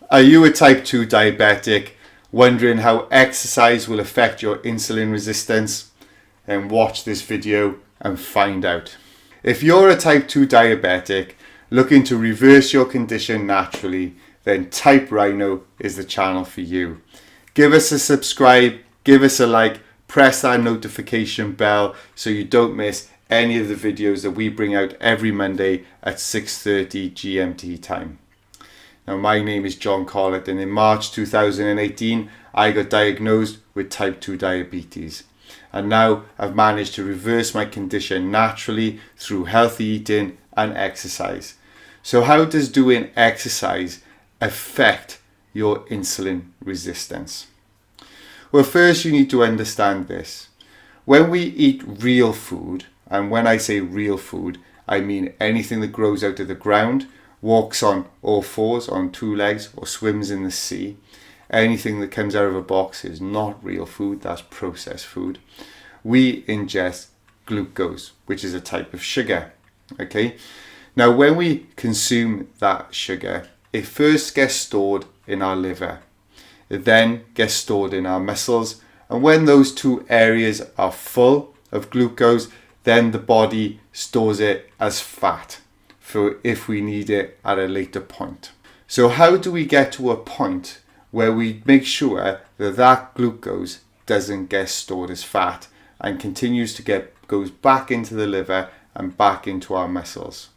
Are you a type 2 diabetic, wondering how exercise will affect your insulin resistance? Then watch this video and find out. If you're a type 2 diabetic looking to reverse your condition naturally, then Type Rhino is the channel for you. Give us a subscribe, give us a like, press that notification bell so you don't miss any of the videos that we bring out every Monday at 6:30 GMT time. Now, my name is John Collett, and in March 2018 I got diagnosed with type 2 diabetes, and now I've managed to reverse my condition naturally through healthy eating and exercise. So how does doing exercise affect your insulin resistance? Well, first you need to understand this. When we eat real food, and when I say real food, I mean anything that grows out of the ground, walks on all fours, on two legs, or swims in the sea. Anything that comes out of a box is not real food, that's processed food. We ingest glucose, which is a type of sugar. Okay. Now, when we consume that sugar, it first gets stored in our liver. It then gets stored in our muscles. And when those two areas are full of glucose, then the body stores it as fat for if we need it at a later point. So how do we get to a point where we make sure that that glucose doesn't get stored as fat and continues to goes back into the liver and back into our muscles?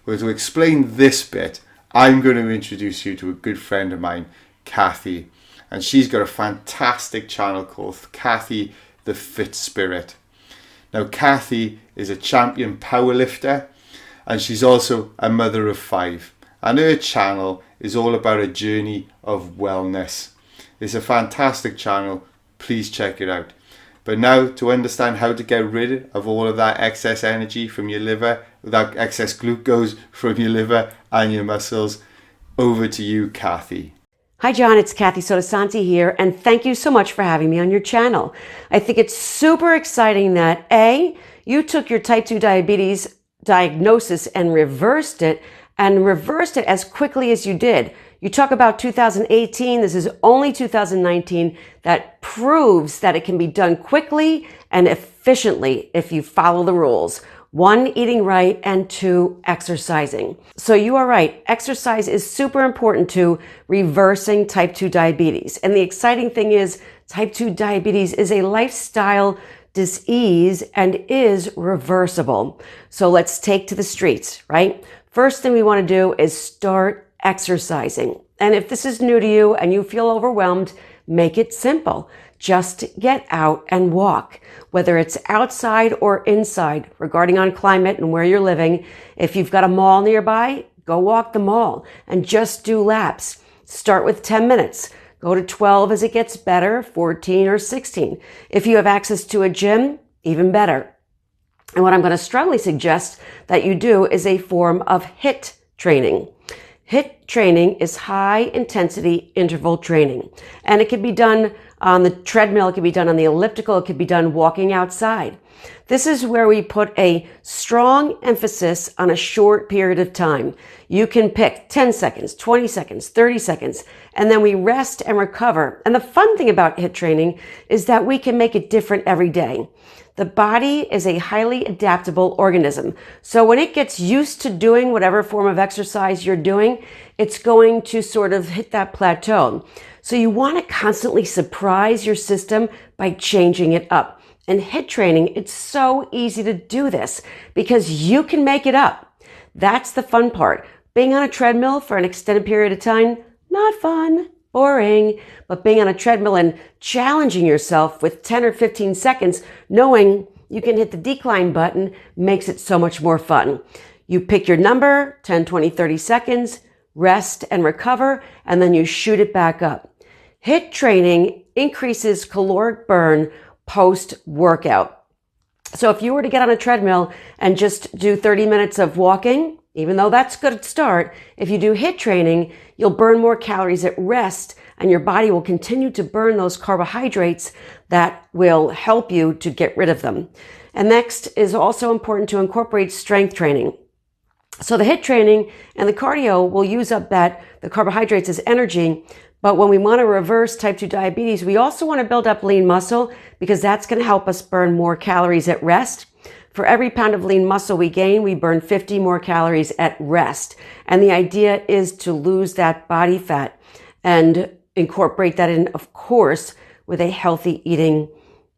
Well, to explain this bit, I'm going to introduce you to a good friend of mine, Kathy, and she's got a fantastic channel called Kathy the Fit Spirit. Now, Kathy is a champion powerlifter, and she's also a mother of 5. And her channel is all about a journey of wellness. It's a fantastic channel. Please check it out. But now, to understand how to get rid of all of that excess energy from your liver, that excess glucose from your liver and your muscles, over to you, Kathy. Hi John, it's Kathy Sotosanti here, and thank you so much for having me on your channel. I think it's super exciting that A, you took your type 2 diabetes diagnosis and reversed it as quickly as you did. You talk about 2018, this is only 2019. That proves that it can be done quickly and efficiently if you follow the rules. 1, eating right, and 2, exercising. So you are right. Exercise is super important to reversing type 2 diabetes. And the exciting thing is type 2 diabetes is a lifestyle disease and is reversible. So let's take to the streets, right? First thing we want to do is start exercising. And if this is new to you and you feel overwhelmed, make it simple. Just get out and walk, whether it's outside or inside, regarding on climate and where you're living. If you've got a mall nearby, go walk the mall and just do laps. Start with 10 minutes. Go to 12 as it gets better, 14 or 16. If you have access to a gym, even better. And what I'm going to strongly suggest that you do is a form of HIIT training. HIIT training is high intensity interval training, and it can be done on the treadmill, it can be done on the elliptical, it can be done walking outside. This is where we put a strong emphasis on a short period of time. You can pick 10 seconds, 20 seconds, 30 seconds, and then we rest and recover. And the fun thing about HIIT training is that we can make it different every day. The body is a highly adaptable organism. So when it gets used to doing whatever form of exercise you're doing, it's going to sort of hit that plateau. So you want to constantly surprise your system by changing it up. In HIIT training, it's so easy to do this because you can make it up. That's the fun part. Being on a treadmill for an extended period of time, not fun, boring, but being on a treadmill and challenging yourself with 10 or 15 seconds, knowing you can hit the decline button, makes it so much more fun. You pick your number, 10, 20, 30 seconds, rest and recover, and then you shoot it back up. HIIT training increases caloric burn post-workout. So if you were to get on a treadmill and just do 30 minutes of walking, even though that's a good start, if you do HIIT training, you'll burn more calories at rest and your body will continue to burn those carbohydrates that will help you to get rid of them. And next is also important to incorporate strength training. So the HIIT training and the cardio will use up the carbohydrates as energy. But when we want to reverse type 2 diabetes, we also want to build up lean muscle because that's going to help us burn more calories at rest. For every pound of lean muscle we gain, we burn 50 more calories at rest. And the idea is to lose that body fat and incorporate that in, of course, with a healthy eating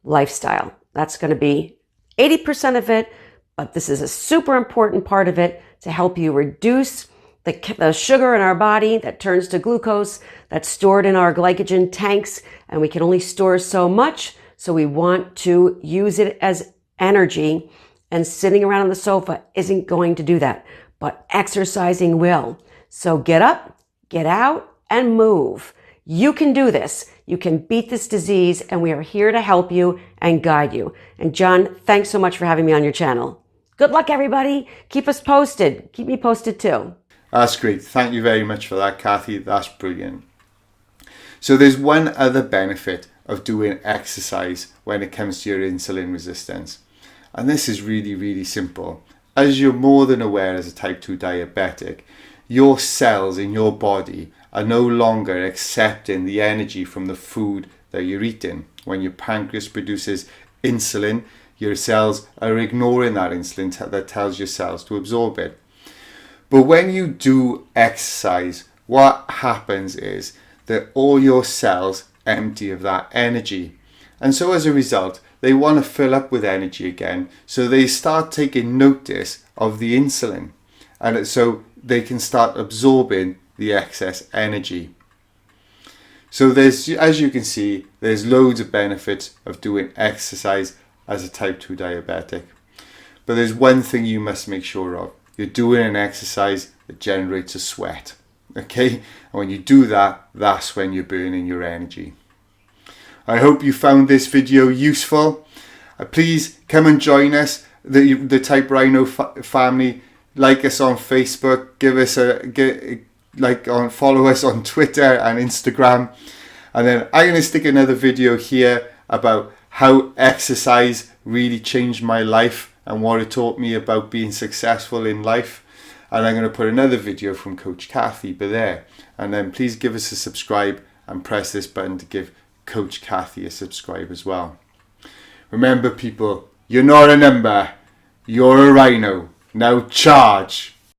lifestyle. That's going to be 80% of it, but this is a super important part of it to help you reduce the sugar in our body that turns to glucose that's stored in our glycogen tanks, and we can only store so much, so we want to use it as energy, and sitting around on the sofa isn't going to do that, but exercising will. So get up, get out, and move. You can do this. You can beat this disease, and we are here to help you and guide you. And John, thanks so much for having me on your channel. Good luck, everybody. Keep us posted. Keep me posted too. That's great. Thank you very much for that, Kathy. That's brilliant. So there's one other benefit of doing exercise when it comes to your insulin resistance. And this is really, really simple. As you're more than aware as a type 2 diabetic, your cells in your body are no longer accepting the energy from the food that you're eating. When your pancreas produces insulin, your cells are ignoring that insulin that tells your cells to absorb it. But when you do exercise, what happens is that all your cells empty of that energy. And so as a result, they want to fill up with energy again. So they start taking notice of the insulin. And so they can start absorbing the excess energy. So as you can see, there's loads of benefits of doing exercise as a type 2 diabetic. But there's one thing you must make sure of. You're doing an exercise that generates a sweat. Okay? And when you do that, that's when you're burning your energy. I hope you found this video useful. Please come and join us, the Type Rhino family. Like us on Facebook, follow us on Twitter and Instagram. And then I'm going to stick another video here about how exercise really changed my life and what it taught me about being successful in life. And I'm going to put another video from Coach Kathy there. And then please give us a subscribe and press this button to give Coach Kathy a subscribe as well. Remember, people, you're not a number, you're a rhino. Now charge!